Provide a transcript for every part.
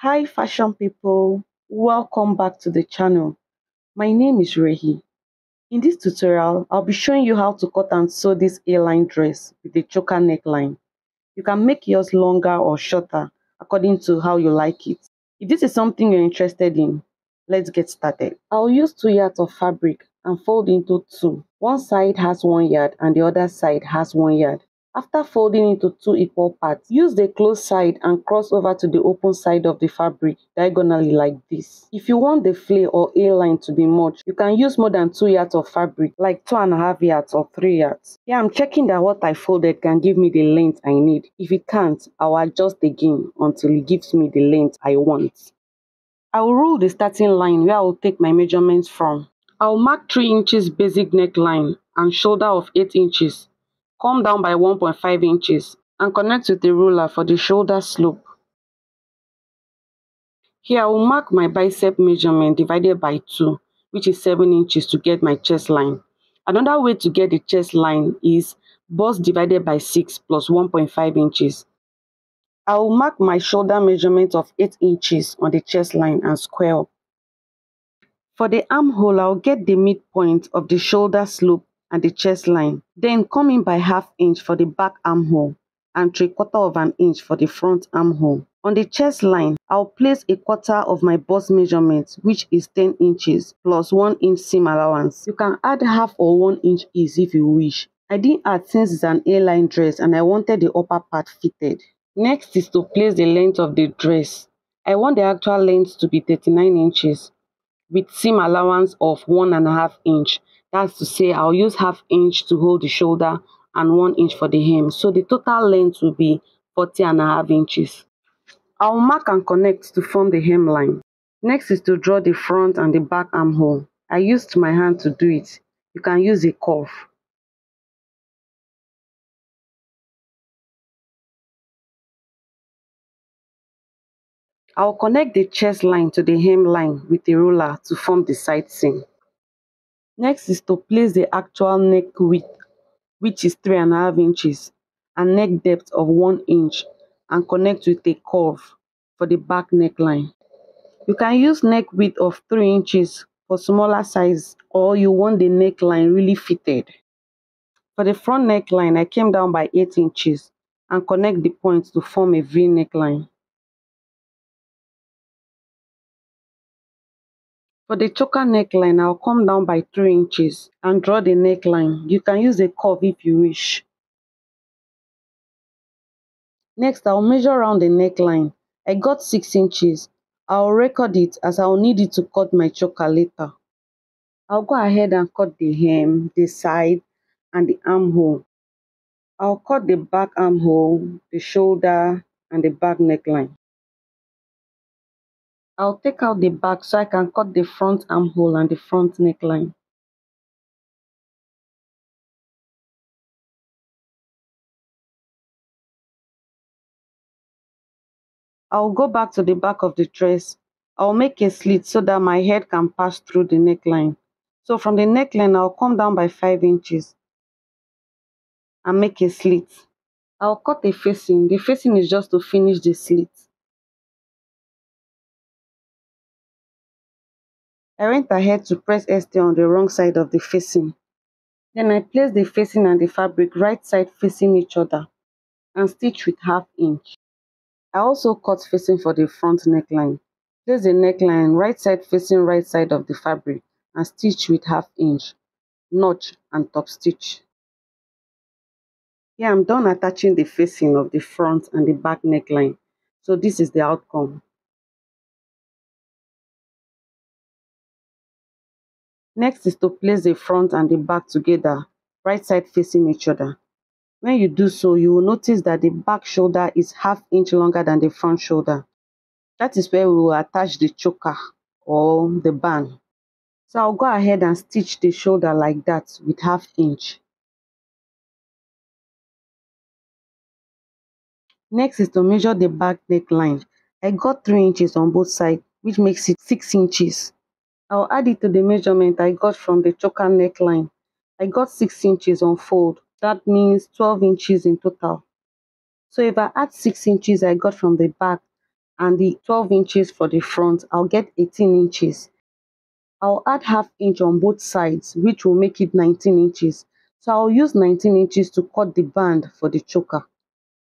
Hi fashion people, welcome back to the channel. My name is Rehi. In this tutorial, I'll be showing you how to cut and sew this A-line dress with a choker neckline. You can make yours longer or shorter according to how you like it. If this is something you're interested in, let's get started. I'll use 2 yards of fabric and fold into two. One side has 1 yard and the other side has 1 yard. After folding into two equal parts, use the closed side and cross over to the open side of the fabric diagonally like this. If you want the flare or A-line to be much, you can use more than 2 yards of fabric, like 2.5 yards or 3 yards. Here I'm checking that what I folded can give me the length I need. If it can't, I'll adjust again until it gives me the length I want. I will rule the starting line where I will take my measurements from. I will mark 3 inches basic neckline and shoulder of 8 inches. Come down by 1.5 inches and connect with the ruler for the shoulder slope. Here I will mark my bicep measurement divided by 2, which is 7 inches to get my chest line. Another way to get the chest line is bust divided by 6 plus 1.5 inches. I will mark my shoulder measurement of 8 inches on the chest line and square up. For the armhole, I'll get the midpoint of the shoulder slope and the chest line. Then come in by 1/2 inch for the back armhole and 3/4 inch for the front armhole. On the chest line, I'll place 1/4 of my bust measurement, which is 10 inches plus 1 inch seam allowance. You can add 1/2 or 1 inch ease if you wish. I didn't add since it's an A-line dress and I wanted the upper part fitted. Next is to place the length of the dress. I want the actual length to be 39 inches. With seam allowance of 1.5 inch. That's to say I'll use 1/2 inch to hold the shoulder and 1 inch for the hem. So the total length will be 40.5 inches. I'll mark and connect to form the hemline. Next is to draw the front and the back armhole. I used my hand to do it. You can use a curve. I'll connect the chest line to the hemline with a ruler to form the side seam. Next is to place the actual neck width, which is 3.5 inches, and neck depth of 1 inch, and connect with a curve for the back neckline. You can use neck width of 3 inches for smaller size, or you want the neckline really fitted. For the front neckline, I came down by 8 inches and connect the points to form a V neckline. For the choker neckline, I'll come down by 3 inches and draw the neckline. You can use a curve if you wish. Next, I'll measure around the neckline. I got 6 inches. I'll record it as I'll need it to cut my choker later. I'll go ahead and cut the hem, the side, and the armhole. I'll cut the back armhole, the shoulder, and the back neckline. I'll take out the back so I can cut the front armhole and the front neckline. I'll go back to the back of the dress. I'll make a slit so that my head can pass through the neckline. So from the neckline, I'll come down by 5 inches and make a slit. I'll cut a facing. The facing is just to finish the slit. I went ahead to press ST on the wrong side of the facing. Then I placed the facing and the fabric right side facing each other and stitch with 1/2 inch. I also cut facing for the front neckline. Place the neckline right side facing right side of the fabric and stitch with 1/2 inch, notch and top stitch. Here I'm done attaching the facing of the front and the back neckline. So this is the outcome. Next is to place the front and the back together, right side facing each other. When you do so, you will notice that the back shoulder is 1/2 inch longer than the front shoulder. That is where we will attach the choker or the band. So I'll go ahead and stitch the shoulder like that with 1/2 inch. Next is to measure the back neckline. I got 3 inches on both sides, which makes it 6 inches. I'll add it to the measurement I got from the choker neckline. I got 6 inches on fold. That means 12 inches in total. So if I add 6 inches I got from the back and the 12 inches for the front, I'll get 18 inches. I'll add half inch on both sides, which will make it 19 inches. So I'll use 19 inches to cut the band for the choker.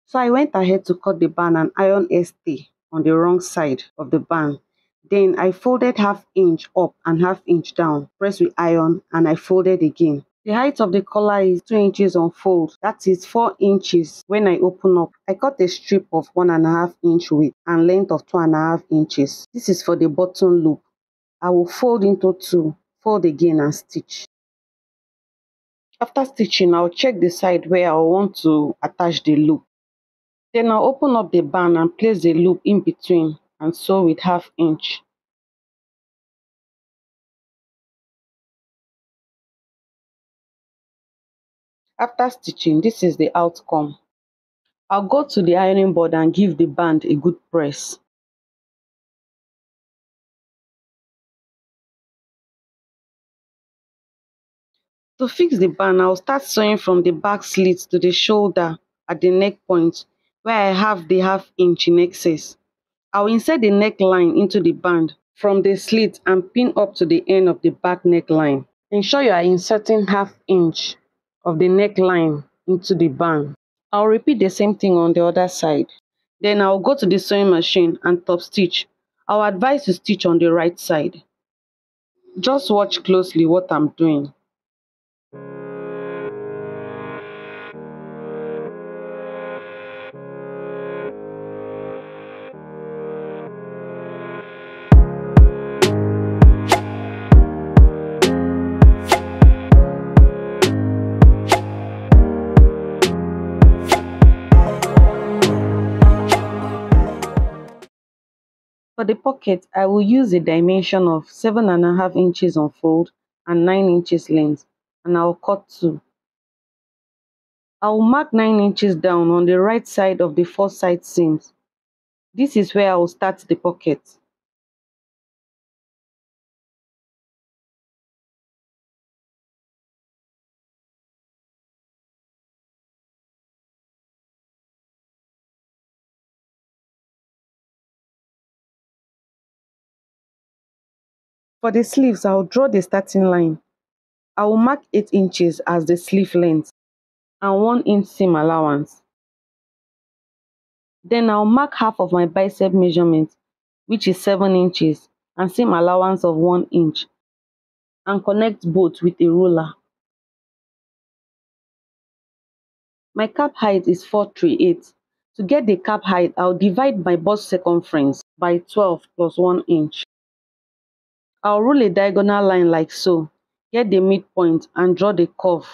So I went ahead to cut the band and iron ST on the wrong side of the band. Then I folded half inch up and half inch down, press with iron, and I folded again. The height of the collar is 2 inches on fold, that is 4 inches when I open up. I cut a strip of 1.5 inch width and length of 2.5 inches. This is for the button loop. I will fold into two, fold again and stitch. After stitching, I'll check the side where I want to attach the loop. Then I'll open up the band and place the loop in between and sew with half inch. After stitching, this is the outcome. I'll go to the ironing board and give the band a good press. To fix the band, I'll start sewing from the back slit to the shoulder at the neck point where I have the half inch in excess. I'll insert the neckline into the band from the slit and pin up to the end of the back neckline. Ensure you are inserting half inch of the neckline into the band. I'll repeat the same thing on the other side. Then I'll go to the sewing machine and top stitch. I'll advise to stitch on the right side. Just watch closely what I'm doing. For the pocket, I will use a dimension of 7.5 inches on fold and 9 inches length, and I will cut 2. I will mark 9 inches down on the right side of the 4 side seams. This is where I will start the pocket. For the sleeves, I will draw the starting line. I will mark 8 inches as the sleeve length and 1 inch seam allowance. Then I'll mark half of my bicep measurement, which is 7 inches, and seam allowance of 1 inch, and connect both with a ruler. My cap height is 438. To get the cap height, I'll divide my bust circumference by 12 plus 1 inch. I'll rule a diagonal line like so, get the midpoint and draw the curve.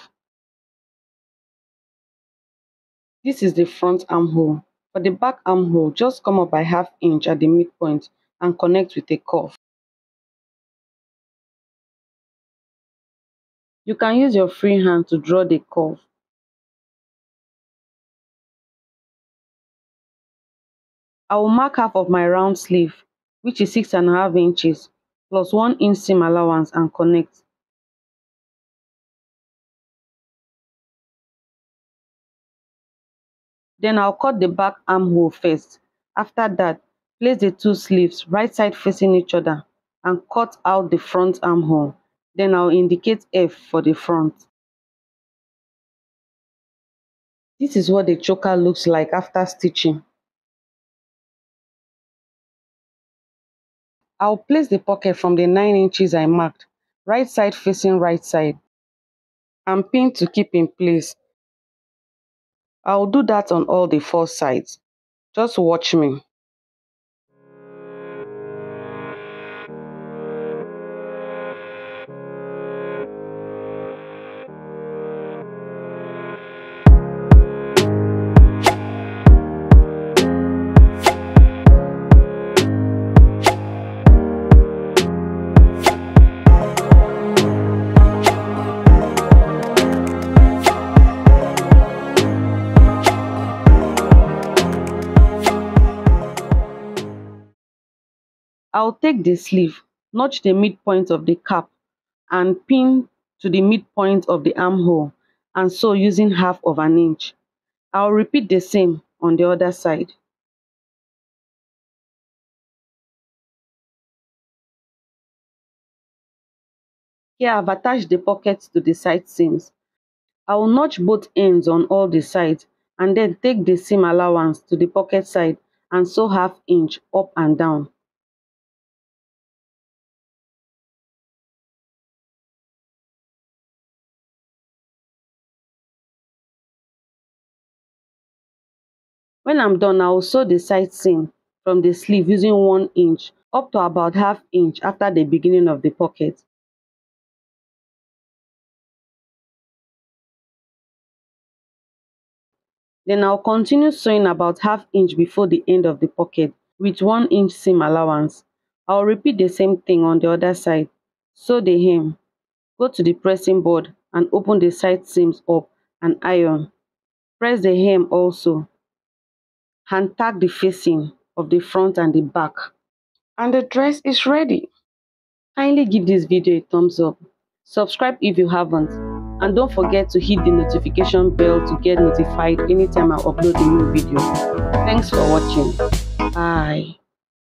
This is the front armhole. For the back armhole, just come up by half inch at the midpoint and connect with a curve. You can use your free hand to draw the curve. I will mark half of my round sleeve, which is 6.5 inches, plus 1 inch seam allowance and connect. Then I'll cut the back armhole first. After that, place the two sleeves right side facing each other and cut out the front armhole. Then I'll indicate F for the front. This is what the choker looks like after stitching. I'll place the pocket from the 9 inches I marked, right side facing right side, and pin to keep in place. I'll do that on all the 4 sides. Just watch me. I'll take the sleeve, notch the midpoint of the cap, and pin to the midpoint of the armhole, and sew using half of an inch. I'll repeat the same on the other side. Here I've attached the pockets to the side seams. I will notch both ends on all the sides and then take the seam allowance to the pocket side and sew 1/2 inch up and down. When I'm done, I will sew the side seam from the sleeve using 1 inch up to about 1/2 inch after the beginning of the pocket. Then I'll continue sewing about 1/2 inch before the end of the pocket with 1 inch seam allowance. I'll repeat the same thing on the other side. Sew the hem, go to the pressing board and open the side seams up and iron. Press the hem also and tack the facing of the front and the back. And the dress is ready. Kindly give this video a thumbs up, subscribe if you haven't, and don't forget to hit the notification bell to get notified anytime I upload a new video. Thanks for watching. Bye.